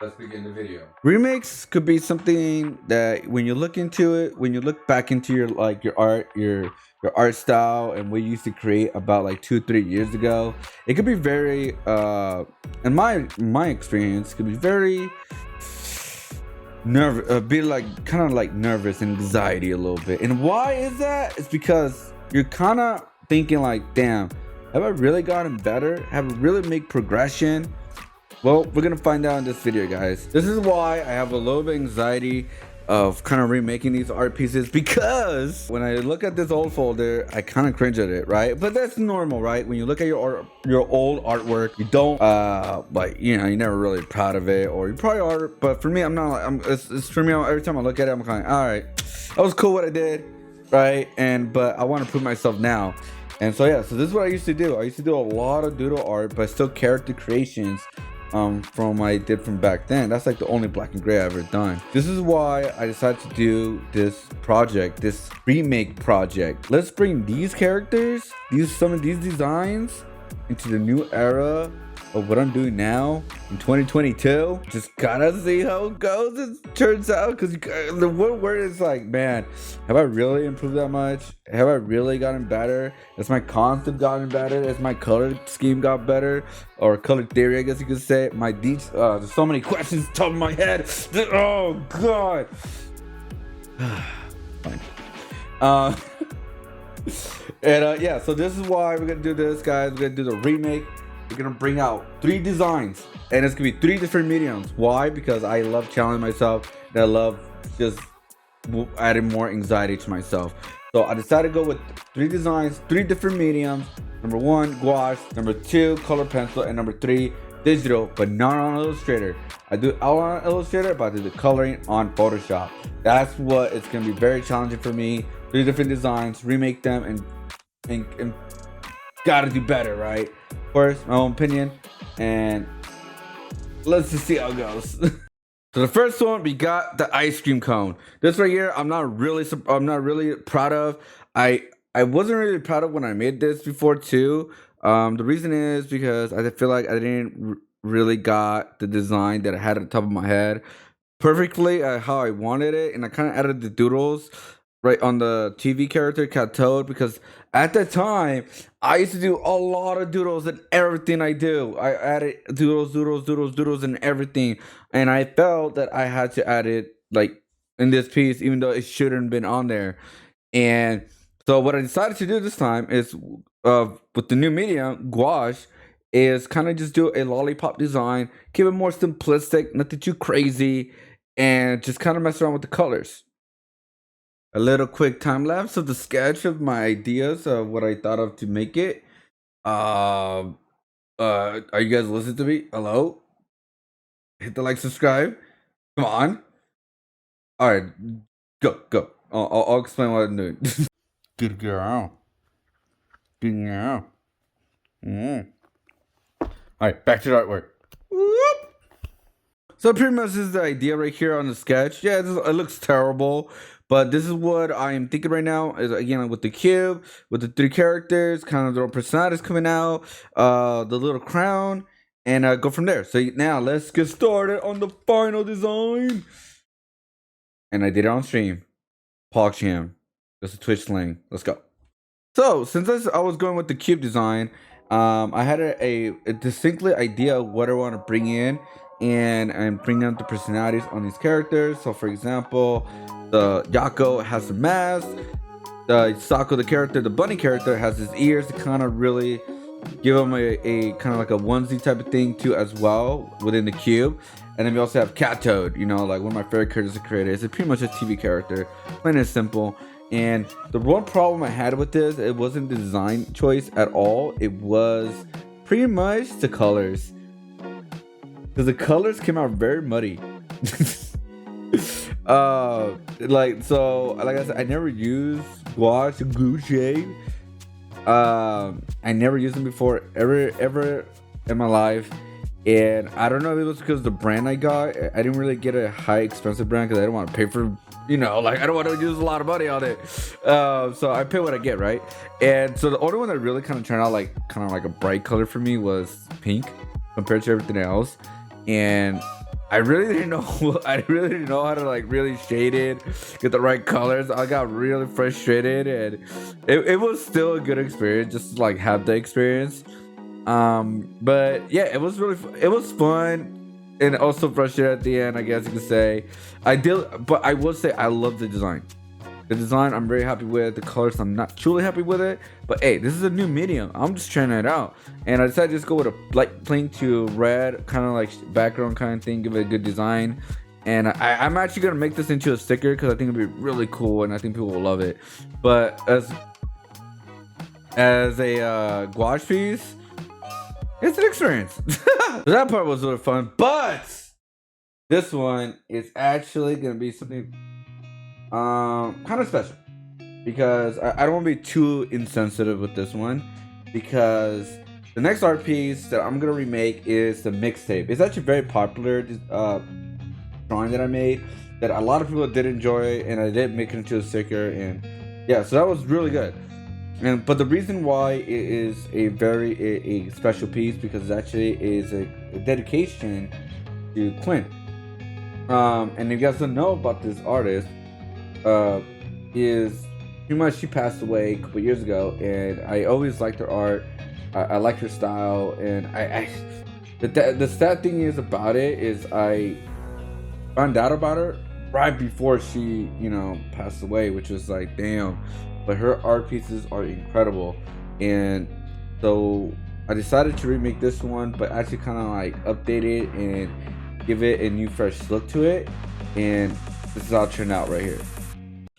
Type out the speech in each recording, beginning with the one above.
Let's begin the video. Remakes could be something that when you look into it, when you look back into your your art style and what you used to create about like 2 3 years ago, it could be very in my experience could be very nervous, be like kind of like nervous and anxiety a little bit. And why is that? It's because you're kind of thinking like, damn, have I really gotten better? Have I really made progression? Well, we're gonna find out in this video, guys. This is why I have a little bit of anxiety of kind of remaking these art pieces, because when I look at this old folder, I kind of cringe at it, right? But that's normal, right? When you look at your old artwork, you don't like, you know, you're never really proud of it, or you probably are, but for me, I'm not. It's for me. Every time I look at it, I'm kind of, all right, that was cool what I did, right? But I want to prove myself now. And so yeah, so this is what I used to do. I used to do a lot of doodle art, but still character creations from I did from back then. That's like the only black and gray I've ever done. This is why I decided to do this project, this remake project. Let's bring these characters, some of these designs into the new era of what I'm doing now in 2022. Just gotta see how it goes. It turns out, because the one word is like, man, have I really improved that much? Have I really gotten better? Has my concept gotten better? Has my color scheme got better? Or color theory, I guess you could say. There's so many questions top of my head. Oh god. Fine. Yeah, so this is why we're gonna do this, guys. We're gonna do the remake. We're gonna bring out 3 designs, and it's gonna be 3 different mediums. Why? Because I love challenging myself, and I love just adding more anxiety to myself. So I decided to go with 3 designs, 3 different mediums. Number 1, gouache. Number 2, color pencil, and number 3, digital, but not on Illustrator. I do outline on Illustrator, but I do the coloring on Photoshop. That's what it's gonna be very challenging for me. 3 different designs, remake them, and gotta do better, right? First, my own opinion, and let's just see how it goes. So the first one, we got the ice cream cone. This right here, I'm not really proud of. I wasn't really proud of when I made this before too. The reason is because I feel like I didn't really got the design that I had at the top of my head perfectly how I wanted it, and I kind of added the doodles right on the TV character Cat Toad, because at the time I used to do a lot of doodles in everything I do. I added doodles and everything, and I felt that I had to add it like in this piece, even though it shouldn't have been on there. And so what I decided to do this time is, with the new medium gouache, is kind of just do a lollipop design, keep it more simplistic, nothing too crazy, and just kind of mess around with the colors. A little quick time lapse of the sketch of my ideas of what I thought of to make it. Are you guys listening to me? Hello? Hit the like, subscribe. Come on. All right, go. I'll explain what I'm doing. Good girl. Good girl. All right, back to the artwork. Whoop. So pretty much this is the idea right here on the sketch. Yeah, it looks terrible, but this is what I'm thinking right now. Is again with the cube, with the 3 characters, kind of their own personalities coming out, the little crown, and go from there. So now let's get started on the final design. And I did it on stream. PogCham. Just a Twitch slang. Let's go. So since I was going with the cube design, I had a distinctly idea of what I want to bring in, and I'm bringing out the personalities on these characters. So for example, the Yako has the mask, the Sako, the character, the bunny character, has his ears to kind of really give him a kind of like a onesie type of thing too as well within the cube. And then we also have Cat Toad, you know, like one of my favorite characters to create. It's pretty much a TV character, plain and simple. And the one problem I had with this, it wasn't the design choice at all. It was pretty much the colors, because the colors came out very muddy. Like I said, I never used Guache. I never used them before ever in my life. And I don't know if it was because the brand I got, I didn't really get a high expensive brand because I didn't want to pay for, you know, like I don't want to use a lot of money on it. So I pay what I get, right? And so the only one that really kind of turned out like kind of like a bright color for me was pink compared to everything else. And I really didn't know. I really didn't know how to like really shade it, get the right colors. I got really frustrated, and it was still a good experience, just to, like have the experience. But yeah, it was it was fun, and also frustrated at the end. I guess you could say I did, but I will say I love the design. The design I'm very happy with. The colors I'm not truly happy with it. But hey, this is a new medium. I'm just trying it out, and I decided to just go with a light plain to red kind of like background kind of thing. Give it a good design, and I'm actually gonna make this into a sticker because I think it'll be really cool, and I think people will love it. But as a gouache piece, it's an experience. So that part was really fun, but this one is actually gonna be something kind of special because I don't want to be too insensitive with this one, because the next art piece that I'm gonna remake is the mixtape. It's actually very popular drawing that I made that a lot of people did enjoy, and I did make it into a sticker, and yeah, so that was really good. And but the reason why it is a very special piece because it actually is a dedication to Clint. And if you guys don't know about this artist, is pretty much she passed away a couple years ago, and I always liked her art. I like her style, and the sad thing is about it is I found out about her right before she passed away, which was like damn. But her art pieces are incredible, and so I decided to remake this one, but actually kind of like update it and give it a new fresh look to it, and this is how it turned out right here.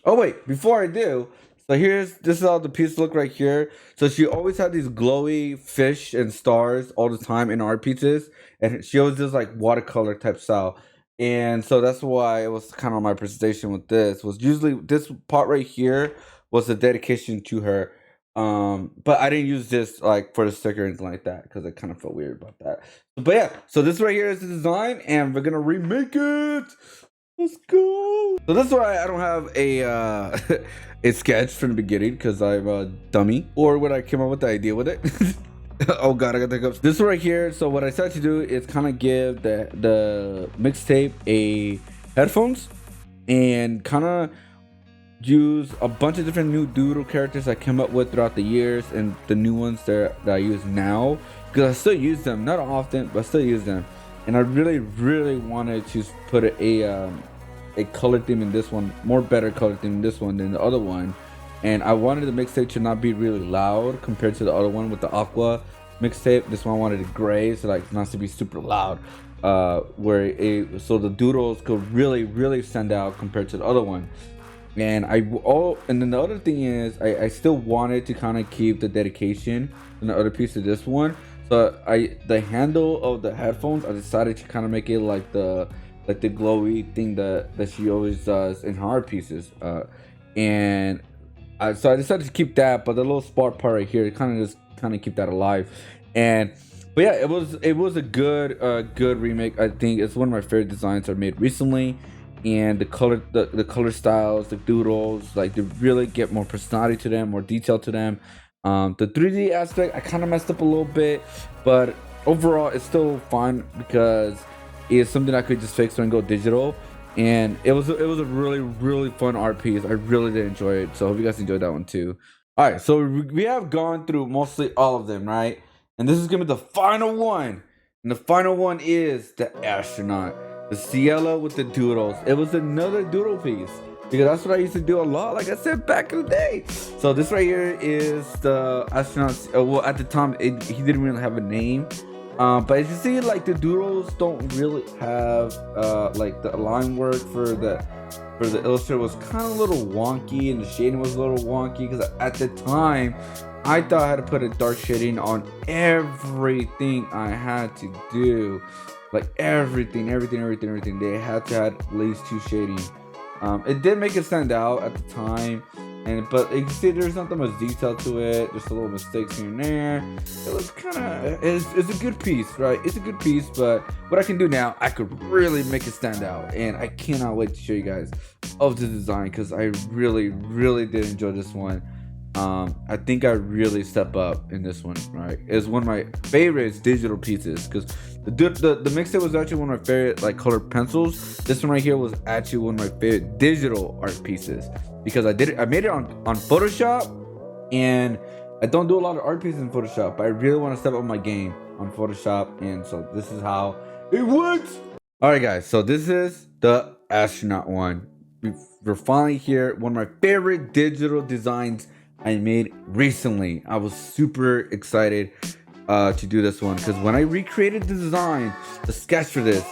Oh wait, before I do, so this is how the piece look right here. So she always had these glowy fish and stars all the time in art pieces, and she always does like watercolor type style. And so that's why it was kind of my presentation with this was usually this part right here was a dedication to her. But I didn't use this like for the sticker or anything like that because I kind of felt weird about that. But yeah, so this right here is the design, and we're gonna remake it. Let's go. So this is why I don't have a a sketch from the beginning because I'm a dummy, or when I came up with the idea with it. Oh god, I got the hiccups. This right here. So what I decided to do is kind of give the mixtape a headphones, and kind of use a bunch of different new doodle characters I came up with throughout the years, and the new ones that I use now because I still use them, not often, but I still use them. And I really wanted to put a color theme in this one, more better color theme in this one than the other one. And I wanted the mixtape to not be really loud compared to the other one with the aqua mixtape. This one I wanted it gray, so like not to be super loud. So the doodles could really stand out compared to the other one. And then the other thing is I still wanted to kind of keep the dedication in the other piece of this one. So the handle of the headphones, I decided to kind of make it like the glowy thing that she always does in her art pieces. So I decided to keep that, but the little spark part right here, kind of keep that alive. But yeah, it was a good remake. I think it's one of my favorite designs I've made recently. And the color styles, the doodles, like they really get more personality to them, more detail to them. The 3D aspect I kind of messed up a little bit, but overall it's still fine because it's something I could just fix and go digital. And it was a really fun art piece. I really did enjoy it, so I hope you guys enjoyed that one too. All right, so we have gone through mostly all of them, right? And this is gonna be the final one, and the final one is the astronaut. The Cielo with the doodles. It was another doodle piece because that's what I used to do a lot, like I said back in the day. So this right here is the astronaut. Well, at the time, he didn't really have a name. But as you see, like the doodles don't really have like the line work for the illustrator was kind of a little wonky, and the shading was a little wonky because at the time I thought I had to put a dark shading on everything I had to do. Like everything. They had to have at least 2 shading. It did make it stand out at the time, but you can see there's not that much detail to it. Just a little mistakes here and there. It was it's a good piece, right? It's a good piece, but what I can do now, I could really make it stand out, and I cannot wait to show you guys of the design because I really did enjoy this one. I think I really step up in this one, right? It's one of my favorites digital pieces because the mixtape was actually one of my favorite like colored pencils. This one right here was actually one of my favorite digital art pieces because I made it on Photoshop, and I don't do a lot of art pieces in Photoshop, but I really want to step up my game on Photoshop, and so this is how it works. All right, guys, so this is the astronaut one. We're finally here. One of my favorite digital designs I made recently. I was super excited to do this one because when I recreated the design, the sketch for this,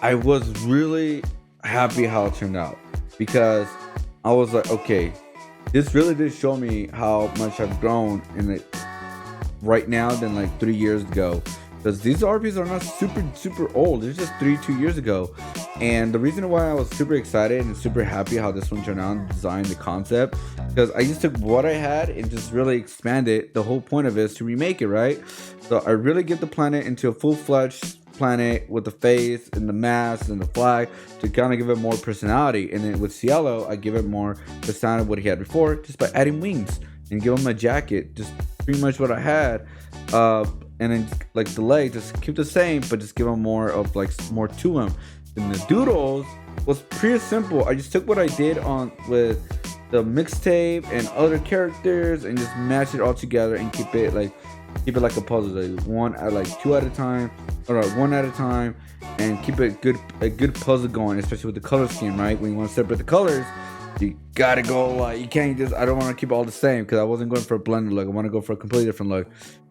I was really happy how it turned out because I was like, okay, this really did show me how much I've grown in it right now than like 3 years ago. Because these RPs are not super old. It's just 2 years ago. And the reason why I was super excited and super happy how this one turned out, designed the concept, because I just took what I had and just really expanded. The whole point of it is to remake it, right? So I really get the planet into a full-fledged planet with the face and the mask and the flag to kind of give it more personality. And then with Cielo, I give it more personality of what he had before just by adding wings and give him a jacket. Just pretty much what I had. And then like the leg, just keep the same, but just give them more of like more to him. And the doodles was pretty simple. I just took what I did on with the mixtape and other characters and just match it all together and keep it like a puzzle, like two at a time, or one at a time, and keep it a good puzzle going, especially with the color scheme, right? When you want to separate the colors, you gotta go like you can't just. I don't want to keep all the same because I wasn't going for a blended look. I want to go for a completely different look.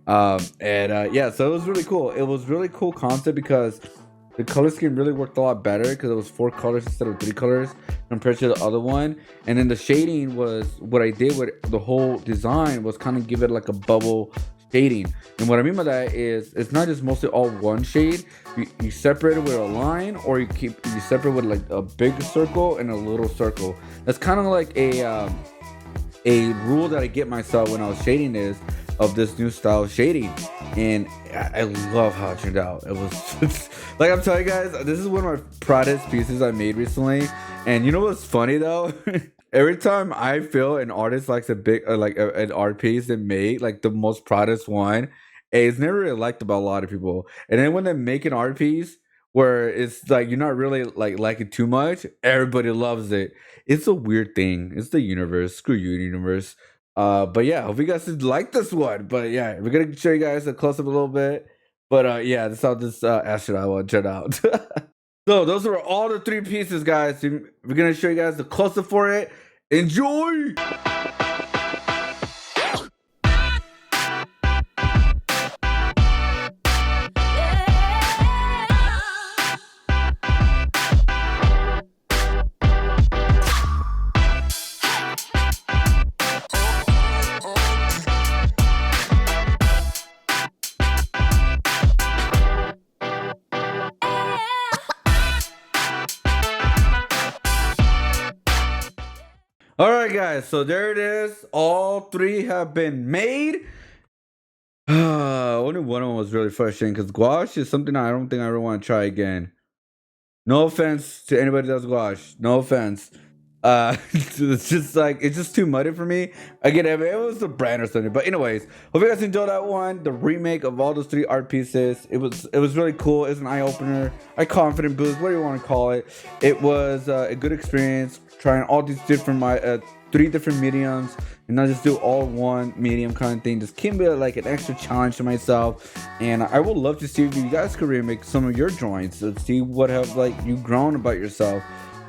Yeah, so it was really cool. It was really cool concept because the color scheme really worked a lot better because it was 4 colors instead of 3 colors compared to the other one. And then the shading was what I did with the whole design was kind of give it like a bubble shading. And what I mean by that is it's not just mostly all one shade. You separate it with a line, or you separate with like a big circle and a little circle. That's kind of like a rule that I get myself when I was shading this of this new style of shading, and I love how it turned out. It was like I'm telling you guys, this is one of my proudest pieces I made recently. And you know what's funny though? Every time I feel an artist likes a big an art piece they made, like the most proudest one, it's never really liked by a lot of people. And then when they make an art piece where it's like you're not really like it too much, everybody loves it. It's a weird thing. It's the universe. Screw you, universe. But yeah, hope you guys did like this one. But yeah, we're gonna show you guys a close up a little bit. But yeah, that's how this astronaut one turned out. So those were all the 3 pieces, guys. We're gonna show you guys the close up for it. Enjoy. Alright guys, so there it is. All 3 have been made. Only one of them was really frustrating because Guache is something I don't think I ever want to try again. No offense to anybody that does Guache. No offense. It's just too muddy for me. Again, if it was the brand or something. But anyways, hope you guys enjoyed that one. The remake of all those 3 art pieces. It was really cool. It's an eye opener, a confident boost, what do you want to call it. It was a good experience trying all these different 3 different mediums and not just do all one medium kind of thing. Just keep it like an extra challenge to myself. And I would love to see if you guys could remake some of your drawings to see what have like you grown about yourself.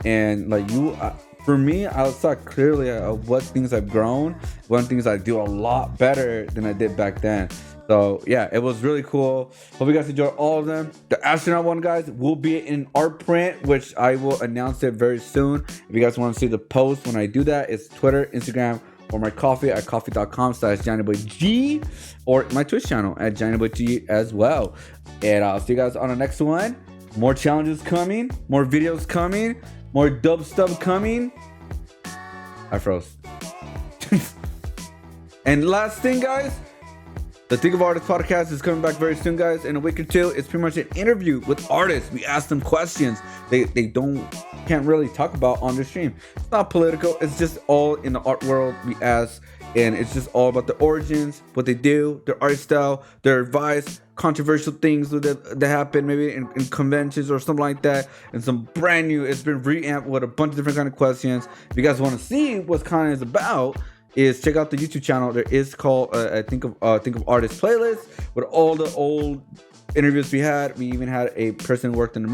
And like you for me, I saw clearly what things I've grown, what things I do a lot better than I did back then. So yeah, it was really cool. Hope you guys enjoyed all of them. The astronaut one, guys, will be in art print, which I will announce it very soon. If you guys want to see the post when I do that, it's Twitter, Instagram, or my coffee at coffee.com/JonnyboigG, or my Twitch channel at JonnyboigG as well. And I'll see you guys on the next one. More challenges coming, more videos coming, more dub stuff coming. I froze. And last thing, guys, the Think of Artists podcast is coming back very soon, guys. In a week or 2, it's pretty much an interview with artists. We ask them questions they can't really talk about on the stream. It's not political. It's just all in the art world. We ask and it's just all about the origins, what they do, their art style, their advice, controversial things that happen maybe in conventions or something like that, and some brand new. It's been reamped with a bunch of different kind of questions. If you guys want to see what kind is about, is check out the YouTube channel. There is called think of artist playlist with all the old interviews we had. We even had a person who worked in the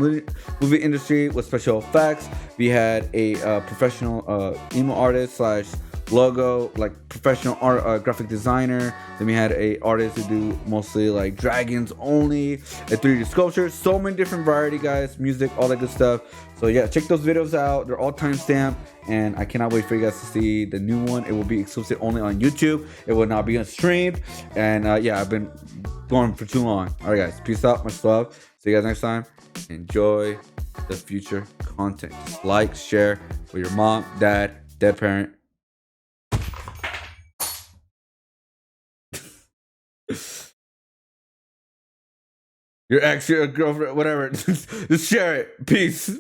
movie industry with special effects. We had a professional emo artist slash logo, like professional art graphic designer. Then we had a artist who do mostly like dragons only, and 3D sculptures. So many different variety, guys, music, all that good stuff. So yeah, check those videos out. They're all timestamped, and I cannot wait for you guys to see the new one. It will be exclusive only on YouTube. It will not be on stream. And yeah, I've been going for too long. All right, guys, peace out, much love. See you guys next time. Enjoy the future content. Just like, share with your mom, dad, dead parent. Your ex, your girlfriend, whatever. Just share it. Peace.